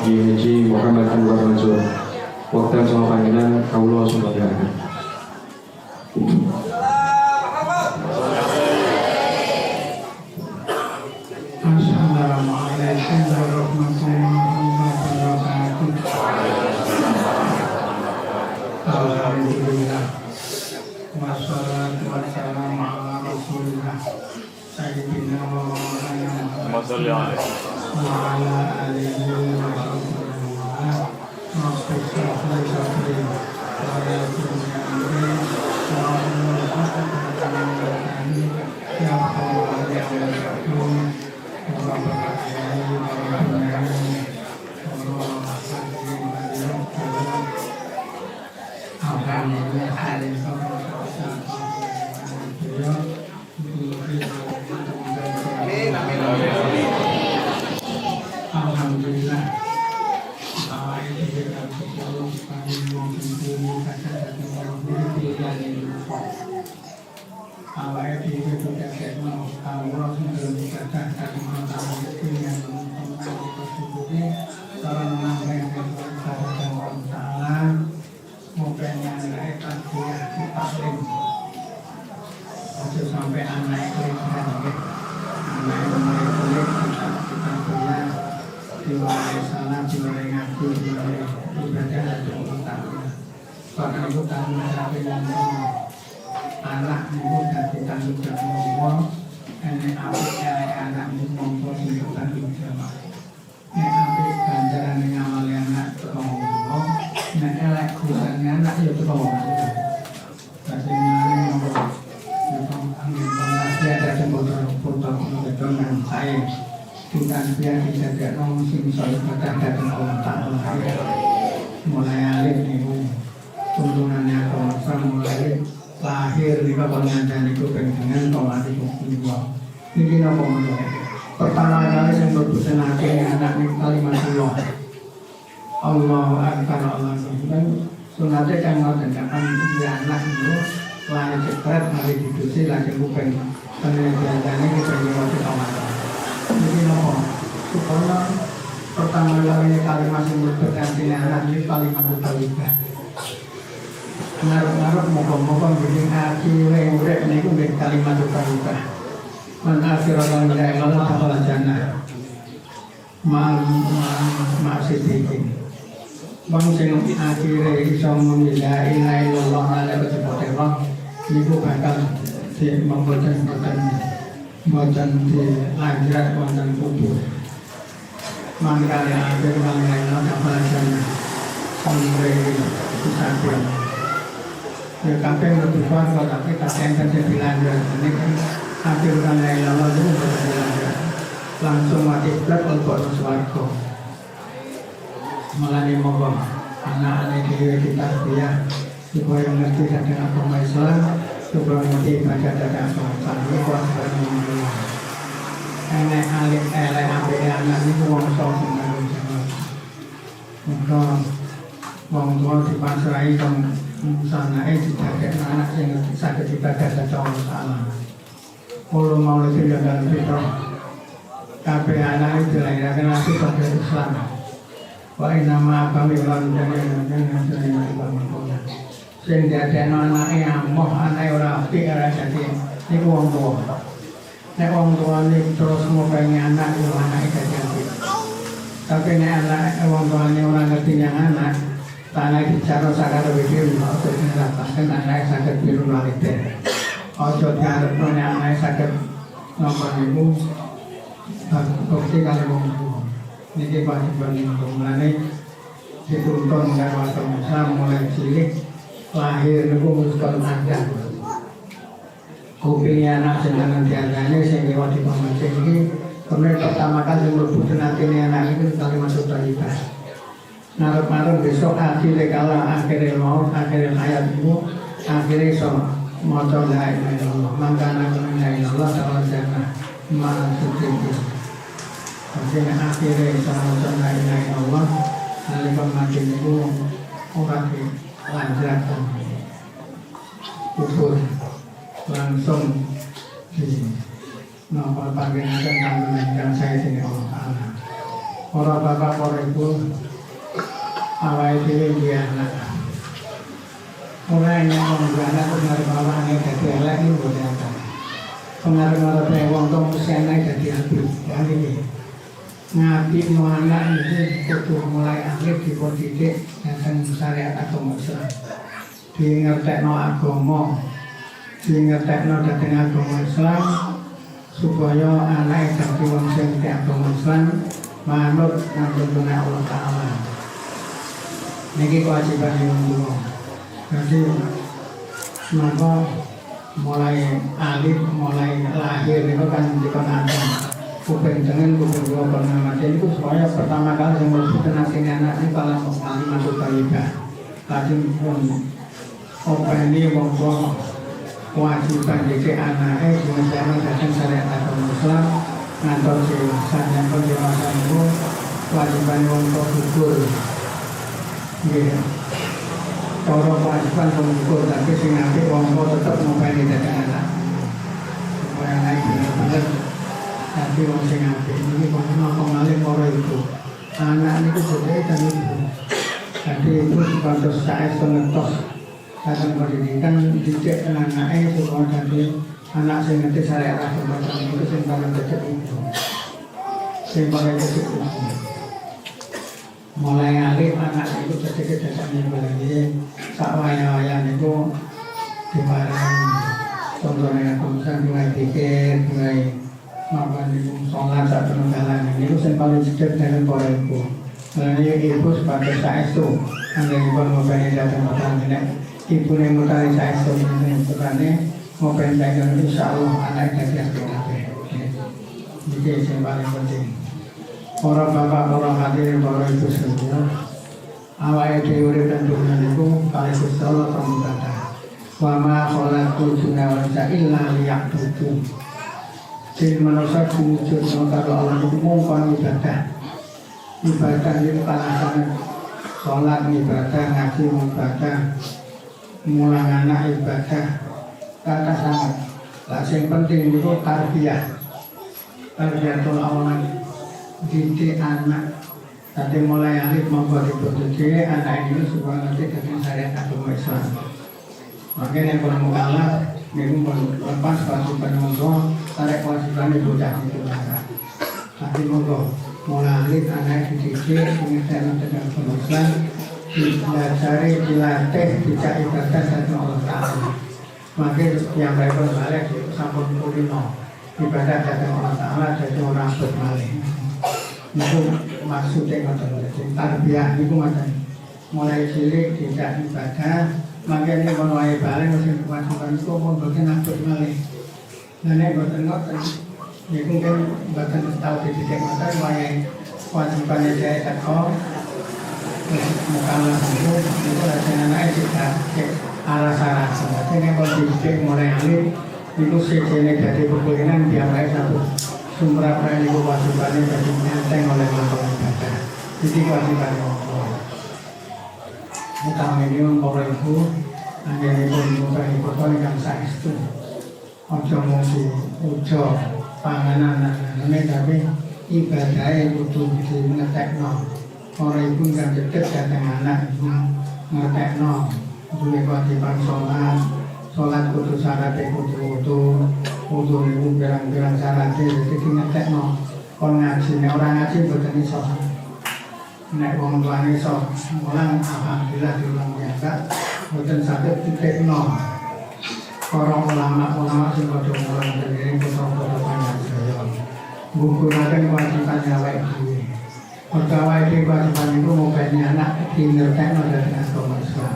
Abi Haji Muhammad Anwar Mansur. Wekdal sama panjenengan kawula sumbangaken. Assalamualaikum warahmatullahi wabarakatuh. Alhamdulillah. Wassalatu wassalamu ala Rasulillah Sayyidina wa maulana Muhammad wa ala alihi wa sahbihi wa Alhamdulillah. Awalnya di itu kakek mau Allah sebelum dikatakan mengetahui itu yang mengetahui tersebutnya kalau menambah kepada Ta'ala mukanya naikkan dia di taklim untuk sampai anak kelihatan anak mulai kulit kita punya diwarai salam, diwarai ngaku, diwarai ibadah dan Allah. Karena itu tanggung jawab yang anak itu dari tanggung jawab Allah. Ini anak itu mampu untuk tanggung jawab. Ini apik ganjaran yang amal anak Allah. Ini elek kusannya anak itu Allah. Jadi ini mampu. Dia ada foto-foto dengan saya. Kita biar bisa tidak ngomongin soal ibadah dan Allah Ta'ala. Mulai alif itu tuntunannya kalau mulai lahir di kapan itu dengan kalau ada bukti dua. Ini apa menurut? Pertama kali yang berpesan akhirnya anak ini kalimat Allah Akbar Allah Akbar. Sunatnya kan mau dengarkan dia anak itu lahir cepat hari didusi lagi bukan penelitiannya kita nyewati Allah. Ini apa? Supaya pertama kali kalimat yang berpesan anak ini kalimat berkalimat. Ngarep-ngarep moga-moga bikin akhirnya urek ini aku bikin kalimat berkah-berkah. Man akhirnya la ilaha illallah jannah. Ma'asidikin. Bang sing akhirnya iso la ilaha illallah ala kecepaten Allah niku bakal boten di akhirat wonten kubur. Mangkane akhir mangkane kapal jannah. Sampai sampai ya kabeh berbuat kalau tapi kadang terjadi lanjut ini kan akhir kan lalu itu berlanjut langsung mati berat untuk swarga malah ini moga anak-anak kita dia supaya mengerti tentang agama Islam supaya mengerti ibadah dan agama Islam ini kuasa mengenai enak alik elek abe anak ini wong sok mengenai maka wong tua dipasrai sana tidak anak yang sakit ibadah dan Allah Ta'ala. Kalau mau lebih dalam fitrah, kabeh anak itu dilahirkan lagi pada Islam. Wa inama kami ulang jangan terima ibadah. Sehingga ada anak yang moh anak orang apik ora jadi ini wong tua. Nek wong tua ini terus mau pengen anak itu anak jadi. Tapi nek anak wong tua ini orang ngerti yang anak tanah bicara sakar video untuk menerapkan anak sakit biru waliter. Ojo diharap punya anak sakit nomor ibu. Bukti kalau mau ini kewajiban untuk mulai dituntun dan waktu Islam mulai cilik lahir itu muskan ada. Kupingnya anak sedang diadanya sehingga wajib memancing ini. Kemudian pertama kali merebut nanti anak itu kalimat thayyibah. Narap-narap besok akhirnya kalah akhirnya maut akhirnya hayat ibu akhirnya so moco la ilaha illallah mangkana la ilaha illallah ta'ala jannah ma'asudin akhirnya so moco la ilaha illallah lalu pemati ibu orang lanjut kubur langsung di nomor panggilan dan saya sini Allah Ta'ala para bapak para ibu awake dhewe duwe anak. Ora enak wong duwe anak kok ngarep awake dadi elek iki mboten enten. Pengaruh-pengaruh wong tuwa mesti enak dadi apik. Ya iki. Ngapi no anak itu kudu mulai akhir dididik tentang syariat agama Islam. Dingertekno agama, dingertekno dhateng agama Islam supaya anak dadi wong sing agama Islam manut nang Allah Taala. Niki kewajiban wong tuwa. Jadi maka mulai alif, mulai lahir itu kan dikenalkan kuping dengan kuping dua pernah mati itu supaya pertama kali yang mesti nasi anak ini kalau mau kali masuk taliban lagi pun open ini wong kewajiban jadi anaknya dengan cara datang syariat agama Islam ngantor si yang pendewasa itu kewajiban wong tua gugur gitu. Kalau kewajiban gugur tapi si nanti wong tua tetap mau pengen datang anak supaya anak benar-benar tapi wong sing apik iki kok ana pengalih para ibu. Anak niku bodhe dan ibu. Jadi ibu sebatas saestu ngetos datang pendidikan didik anake supaya dadi anak sing ngerti syariat agama itu sing paling cocok ibu. Sing paling cocok ibu. Mulai alih anak itu dadi kedasane balane sak waya-waya niku diparing contohnya kumpul mulai pikir mulai maka ibu sholat saat penunggalan ini itu yang paling sedap dengan para ibu. Karena ibu sebagai saestu anda ibu mau pengen datang makan ini ibu yang mau tarik saestu ini bukannya mau pengen datang insya Allah anak jadi yang berkata. Jadi yang paling penting para bapak, para hadirin, para ibu semua awal teori dan dunia itu paling besar pembukaan wa ma khalaqul jinna wal insa illa liya'budun. Jadi manusia wujud karo Allah itu mongkon ibadah itu alasan sholat ibadah, ngaji ibadah, mulang anak ibadah, kata sangat. Lah yang penting itu tarbiyatul awal didik anak. Tadi mulai alif membuat didik anak ini supaya nanti dengan syariat agama Islam. Makanya kalau mukalaf memang lepas kewajiban Allah, tarik kewajiban ibu bocah itu lah. Tapi mulai alif anak dididik dengan dengan Islam, dipelajari, dilatih, dijak ibadah dan Allah Taala. Maka yang baik balik sampun kulino ibadah dan Allah Taala jadi orang berbalik. Itu maksudnya macam-macam. Tarbiyah itu macam mulai cilik dijak ibadah. Makanya mulai balik musim kewajiban itu pun bagian akut malih. Nenek buatan ngoten, ya mungkin buatan tahu dididik ngoten, mulai kewajibannya saya takut, mukalah itu rasanya naik kita arah-arah. Jadi kalau dididik mulai alih, itu sejenis dari perkulinan diambil satu sumber apa yang kewajibannya jadi nyenteng oleh melakukan ibadah. Jadi kewajibannya utama ini para ibu hanya ibu bukan yang saestu ojo musi ujo panganan ini tapi ibadahnya kudu ngetekno para ibu yang deket datang anak ngetekno duwe kewajiban sholat kudu syaratnya kudu ibu berang-berang syaratnya jadi ngetekno kon ngaji orang ngaji boten iso nek wong tuane iso mulang alhamdulillah diulang biasa boten saged ditekno para ulama sing padha mulang dene padha panjenengan ngukuraken kewajiban awake dhewe perkawai kewajiban itu mau bani anak dingertekno dadi agama Islam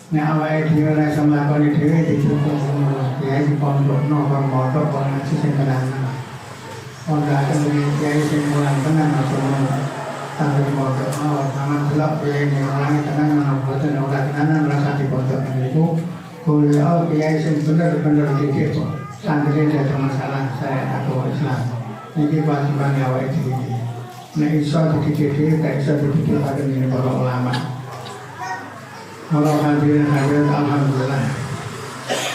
nek awake dhewe ora iso nglakoni dhewe dicukup ya di pondokno kon mondok kon ngaji sing tenan kon akan kiai sing mulang tenan maksudnya sambil pondok sama gelap ya ini orangnya tenang menurutkan orang kanan merasa di pondok itu kuliah kiai yang benar-benar didik santri ada masalah saya agama Islam ini kewajiban awal ini nah iso dididik tak iso dididik pada ini para ulama kalau hadirin alhamdulillah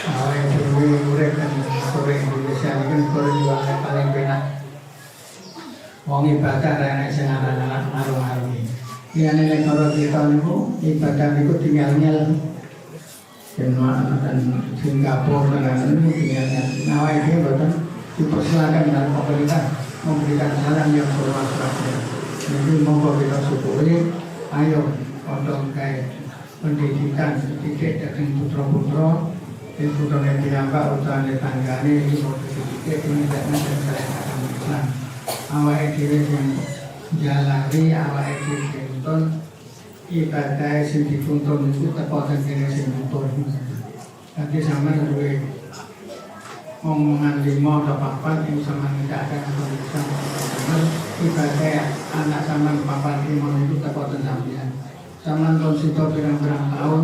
awal ini urip dan sore Indonesia ini kan perjuangan paling benar wong ibadah renek sing anak-anak ngaruh-ngaruhi. Liyane nek ora kita niku ibadah niku tinggal-tinggal Denmark dan Singapura dan ini tinggalnya. Nah, ini betul dipersilakan dan pemerintah memberikan saran yang bermanfaat. Jadi monggo kita syukuri, ayo untuk kayak pendidikan sedikit dari putra-putra, itu dengan dianggap usaha tanggane ini sedikit ini tidak ada syariat Islam. Awal dhewe yang jalari, awal dhewe yang ibadah sing dituntun itu teko tengene sing dituntun. Nanti sama duwe omongan 5 atau 4 yang sama tidak ada keputusan. Ibadah anak sama 4 5 itu teko sampeyan. Sama tahun situ pirang-pirang tahun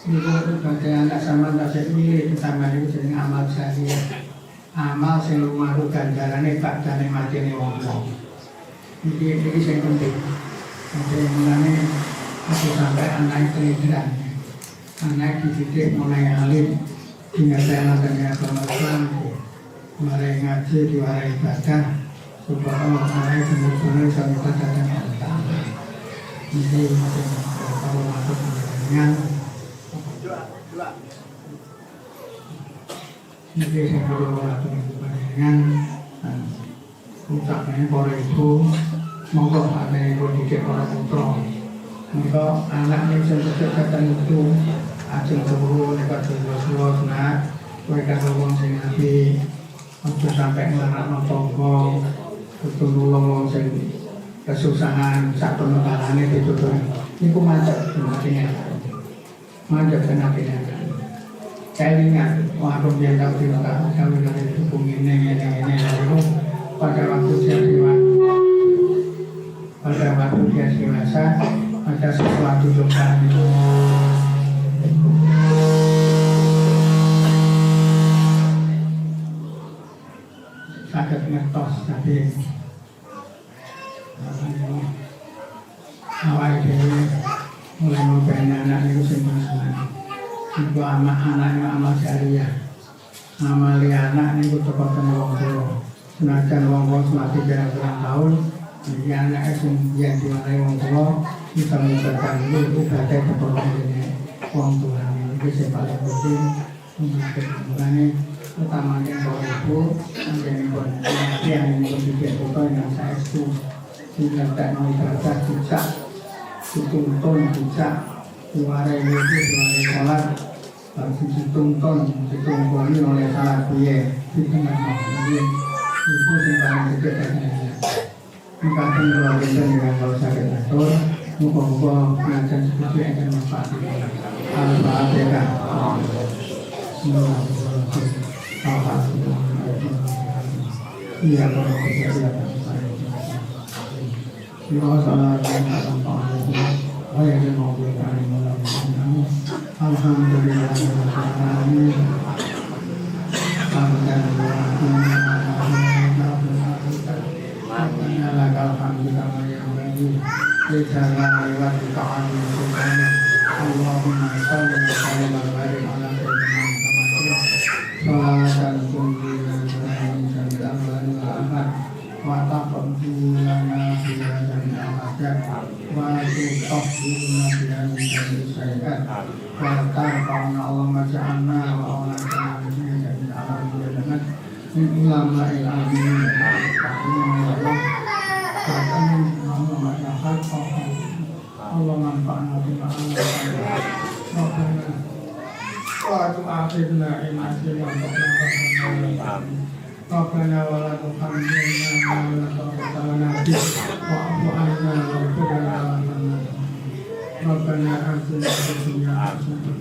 itu ibadah anak sama tasik milih sama itu jeneng amal syariah. Amal sing lumaru ganjarane bakdane matine wong tuwa. Iki sing penting. Jadi mulane aku sampai anak pendidikan, anak dididik mulai alim, hingga saya nantinya Islam, mulai ngaji, diwarai ibadah, supaya mulai benar-benar sampai datang Allah. Jadi kalau masuk dengan, jadi saya perlu masuk dengan ucapnya para ibu, monggo ada ibu didik para putra. Maka anak ini sempet datang itu ajeng guru dekat Rasulullah sunat mereka ngomong sing nabi untuk sampai ngelarak tonggo untuk nulung wong sing kesusahan sak penularannya ditutur ini ku macet kematian macet kematian kelingan waktu dia tahu di Mekah kami dari hukum ini lalu pada waktu dia dewasa ada sesuatu cobaan itu sakit ngetos tapi awal dewe mulai ngobain anak itu semua itu anak-anaknya amal syariah amali anak itu tepatan wong tua senajan wong semati berang-berang tahun jadi anak itu yang dimarahi wong tua bisa mengucapkan itu ibadah keperluannya wong Tuhan itu yang paling penting untuk kemudiannya utamanya bahwa ibu menjadi pengertian yang berpikir itu yang saya itu tidak mau ibadah bisa dituntun bisa diwarai itu diwarai sholat harus dituntun dituntuni oleh salah biaya di tengah-tengah itu yang paling penting Mungkin kalau kita dengan kalau sakit atur, muka-muka pengajian seperti yang akan manfaat. Al-Fatihah. Iya, kalau kita tidak Allahumma salli wa sallim wa barik ala Allah manfaatna bima wa tu'akhidna in asina Rabbana wa la tuhammilna ma la taqata lana bih wa'fu 'anna waghfir lana Rabbana atina fid dunya hasanah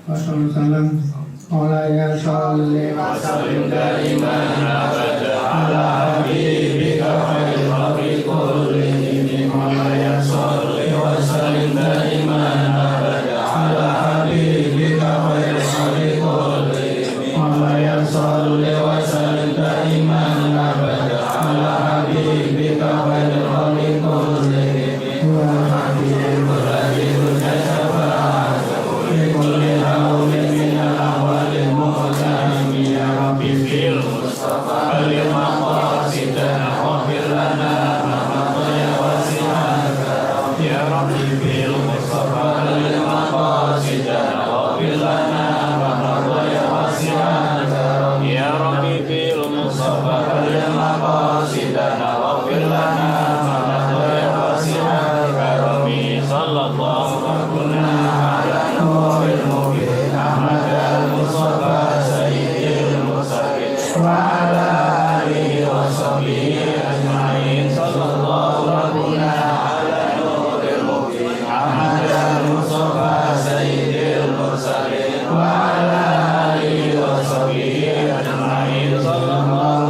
wa sallallahu alaihi wa sallim daiman abada ala habibika khairil khalqi kullihim wa la yasalli wa sallim daiman abada ala habibika khairil khalqi kullihim wa la yasalli wa sallim daiman abada ala habibika khairil khalqi kullihim wa habibul ladzi tasabaha kulli hawlin min al-awwalil muqaddam ya rabbi fil mustafa al-maqasidana wa fil lana Nabi sallallahu